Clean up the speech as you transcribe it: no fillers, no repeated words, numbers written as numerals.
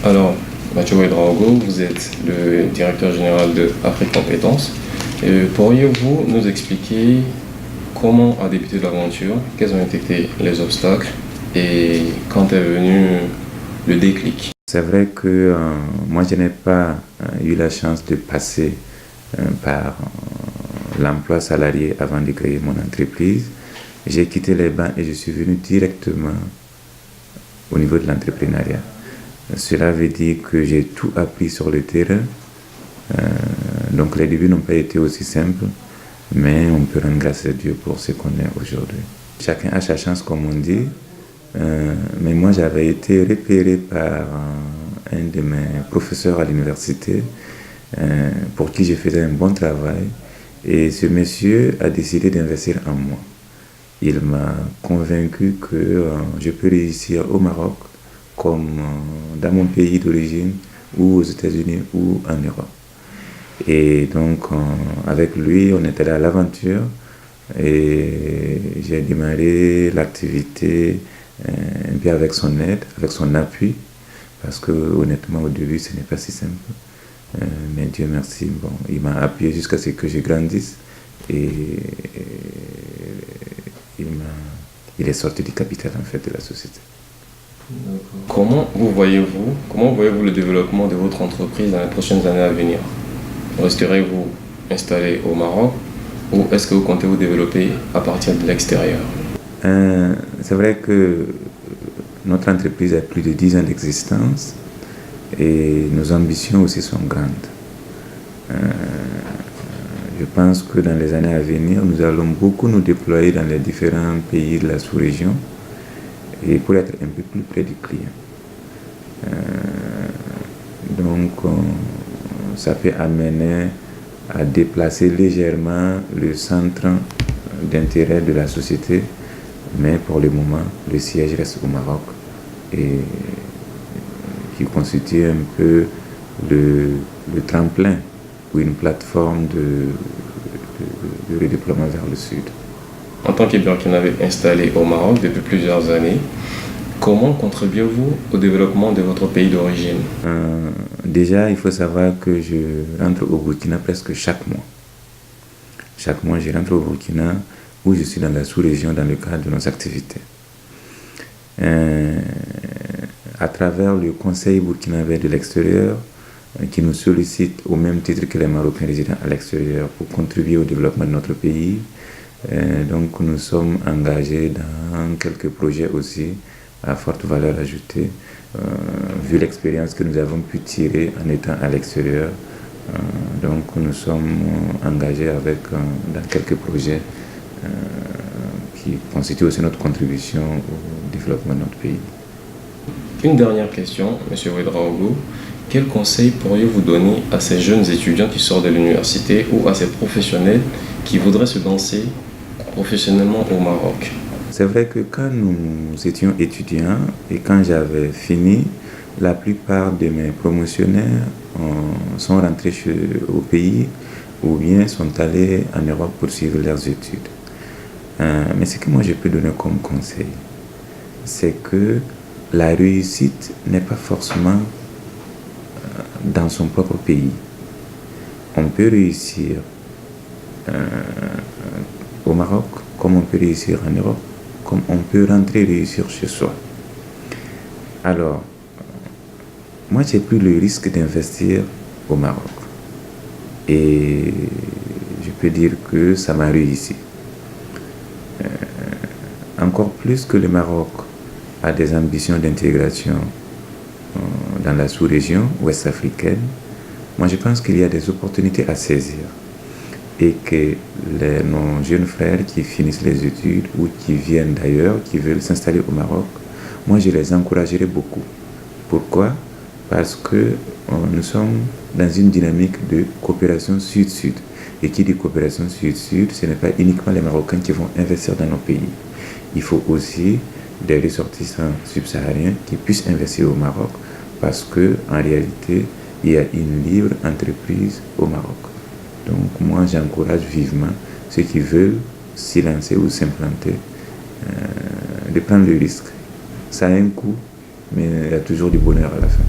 Alors, Mathieu Ouedraogo, vous êtes le directeur général de Afrique Compétences. Pourriez-vous nous expliquer comment a débuté l'aventure, quels ont été les obstacles et quand est venu le déclic? C'est vrai que moi, je n'ai pas eu la chance de passer par l'emploi salarié avant de créer mon entreprise. J'ai quitté les bancs et je suis venu directement au niveau de l'entrepreneuriat. Cela veut dire que j'ai tout appris sur le terrain. Donc les débuts n'ont pas été aussi simples, mais on peut rendre grâce à Dieu pour ce qu'on est aujourd'hui. Chacun a sa chance, comme on dit, mais moi j'avais été repéré par un de mes professeurs à l'université pour qui je faisais un bon travail, et ce monsieur a décidé d'investir en moi. Il m'a convaincu que je peux réussir au Maroc comme dans mon pays d'origine, ou aux États-Unis ou en Europe. Et donc avec lui, on était là à l'aventure et j'ai démarré l'activité un peu avec son aide, avec son appui, parce que honnêtement au début ce n'est pas si simple. Mais Dieu merci, bon, il m'a appuyé jusqu'à ce que je grandisse, et il est sorti du capital en fait de la société. Comment voyez-vous le développement de votre entreprise dans les prochaines années à venir? Resterez-vous installé au Maroc ou est-ce que vous comptez vous développer à partir de l'extérieur? C'est vrai que notre entreprise a plus de 10 ans d'existence et nos ambitions aussi sont grandes. Je pense que dans les années à venir, nous allons beaucoup nous déployer dans les différents pays de la sous-région et pour être un peu plus près du client. Donc, ça peut amener à déplacer légèrement le centre d'intérêt de la société, mais pour le moment, le siège reste au Maroc, et qui constitue un peu le tremplin ou une plateforme de redéploiement vers le sud. En tant que Burkinabé installé au Maroc depuis plusieurs années, comment contribuez-vous au développement de votre pays d'origine? Déjà, il faut savoir que je rentre au Burkina presque chaque mois. Chaque mois, je rentre au Burkina, où je suis dans la sous-région dans le cadre de nos activités. À travers le Conseil burkinabé de l'extérieur, qui nous sollicite au même titre que les Marocains résidant à l'extérieur pour contribuer au développement de notre pays. Donc nous sommes engagés dans quelques projets aussi à forte valeur ajoutée, vu l'expérience que nous avons pu tirer en étant à l'extérieur. Donc nous sommes engagés dans quelques projets qui constituent aussi notre contribution au développement de notre pays. Une dernière question, M. Ouedraogo. Quel conseil pourriez-vous donner à ces jeunes étudiants qui sortent de l'université ou à ces professionnels qui voudraient se lancer professionnellement au Maroc? C'est vrai que quand nous étions étudiants et quand j'avais fini, la plupart de mes promotionnaires sont rentrés au pays ou bien sont allés en Europe pour suivre leurs études. Mais ce que moi je peux donner comme conseil, c'est que la réussite n'est pas forcément dans son propre pays. On peut réussir au Maroc, comme on peut réussir en Europe, comme on peut rentrer et réussir chez soi. Alors, moi j'ai pris le risque d'investir au Maroc. Et je peux dire que ça m'a réussi. Encore plus que le Maroc a des ambitions d'intégration dans la sous-région ouest-africaine, moi je pense qu'il y a des opportunités à saisir et que nos jeunes frères qui finissent les études ou qui viennent d'ailleurs, qui veulent s'installer au Maroc, moi je les encouragerai beaucoup. Pourquoi? Parce que nous sommes dans une dynamique de coopération sud-sud. Et qui dit coopération sud-sud, ce n'est pas uniquement les Marocains qui vont investir dans nos pays. Il faut aussi des ressortissants subsahariens qui puissent investir au Maroc, parce qu'en réalité, il y a une libre entreprise au Maroc. Donc moi, j'encourage vivement ceux qui veulent s'y lancer ou s'implanter de prendre le risque. Ça a un coût, mais il y a toujours du bonheur à la fin.